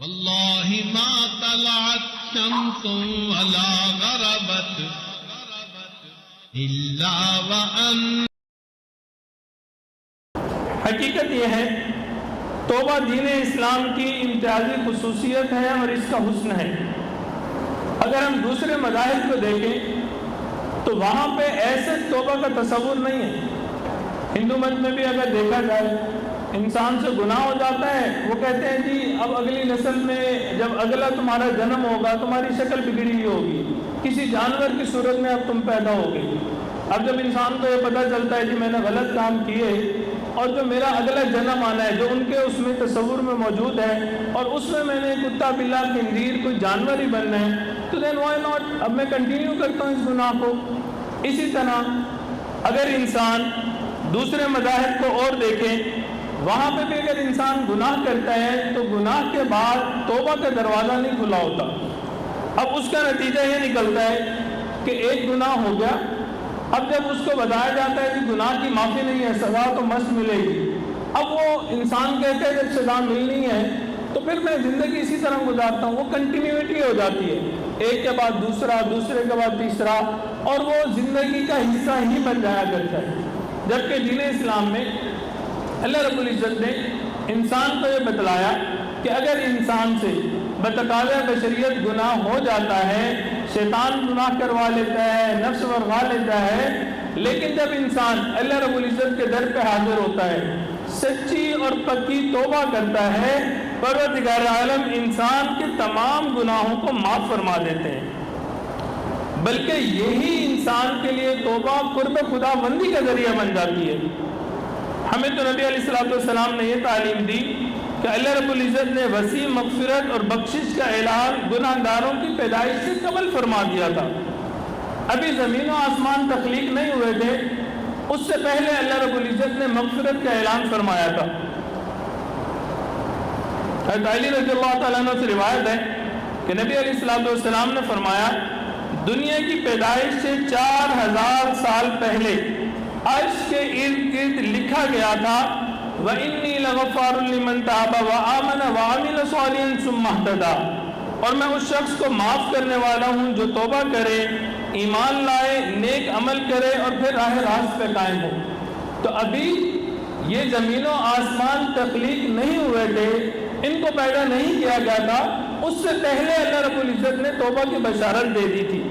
واللہ ما طلعت شمس ولا غربت الا وان. حقیقت یہ ہے توبہ دین اسلام کی امتیازی خصوصیت ہے اور اس کا حسن ہے. اگر ہم دوسرے مذاہب کو دیکھیں تو وہاں پہ ایسے توبہ کا تصور نہیں ہے. ہندو مت میں بھی اگر دیکھا جائے انسان سے گناہ ہو جاتا ہے، وہ کہتے ہیں جی اب اگلی نسل میں جب اگلا تمہارا جنم ہوگا تمہاری شکل بگڑی ہوئی ہوگی، کسی جانور کی صورت میں اب تم پیدا ہوگے. اب جب انسان کو یہ پتہ چلتا ہے کہ میں نے غلط کام کیے اور جو میرا اگلا جنم آنا ہے جو ان کے اس میں تصور میں موجود ہے اور اس میں نے کتا بلا خنزیر کوئی جانور ہی بننا ہے، تو دین وائی ناٹ، اب میں کنٹینیو کرتا ہوں اس گناہ کو. اسی طرح اگر انسان دوسرے مذاہب کو اور دیکھیں، وہاں پہ بھی اگر انسان گناہ کرتا ہے تو گناہ کے بعد توبہ کا دروازہ نہیں کھلا ہوتا. اب اس کا نتیجہ یہ نکلتا ہے کہ ایک گناہ ہو گیا، اب جب اس کو بتایا جاتا ہے کہ گناہ کی معافی نہیں ہے، سزا تو مست ملے گی، اب وہ انسان کہتا ہے جب سزا ملنی ہے تو پھر میں زندگی اسی طرح گزارتا ہوں. وہ کنٹینیوٹی ہو جاتی ہے، ایک کے بعد دوسرا، دوسرے کے بعد تیسرا، اور وہ زندگی کا حصہ ہی بن جایا کرتا ہے. جبکہ دین اسلام میں اللہ رب العزت نے انسان کو یہ بتلایا کہ اگر انسان سے بتقاضۂ بشریت گناہ ہو جاتا ہے، شیطان گناہ کروا لیتا ہے، نفس ورغا لیتا ہے، لیکن جب انسان اللہ رب العزت کے در پہ حاضر ہوتا ہے، سچی اور پکی توبہ کرتا ہے، پروردگار عالم انسان کے تمام گناہوں کو معاف فرما دیتے ہیں. بلکہ یہی انسان کے لیے توبہ قرب خدا بندی کا ذریعہ بن جاتی ہے. ہمیں تو نبی علیہ السلام نے یہ تعلیم دی کہ اللہ رب العزت نے وسیع مغفرت اور بخشش کا اعلان گناہ گاروں کی پیدائش سے قبل فرما دیا تھا. ابھی زمین و آسمان تخلیق نہیں ہوئے تھے، اس سے پہلے اللہ رب العزت نے مغفرت کا اعلان فرمایا تھا. حضرت علی رضی اللہ تعالیٰ عنہ سے روایت ہے کہ نبی علیہ السلام نے فرمایا دنیا کی پیدائش سے 4000 سال پہلے عرش کے ارد گرد لکھا گیا تھا وَإِنِّي لَغَفَّارٌ لِمَنْ تَابَ وَآمَنَ وَعَمِلَ صَالِحًا ثُمَّ اهْتَدَىٰ، اور میں اس شخص کو معاف کرنے والا ہوں جو توبہ کرے، ایمان لائے، نیک عمل کرے اور پھر راہ راست پہ قائم ہو. تو ابھی یہ زمین و آسمان تخلیق نہیں ہوئے تھے، ان کو پیدا نہیں کیا گیا تھا، اس سے پہلے اللہ رب العزت نے توبہ کی بشارت دے دی تھی.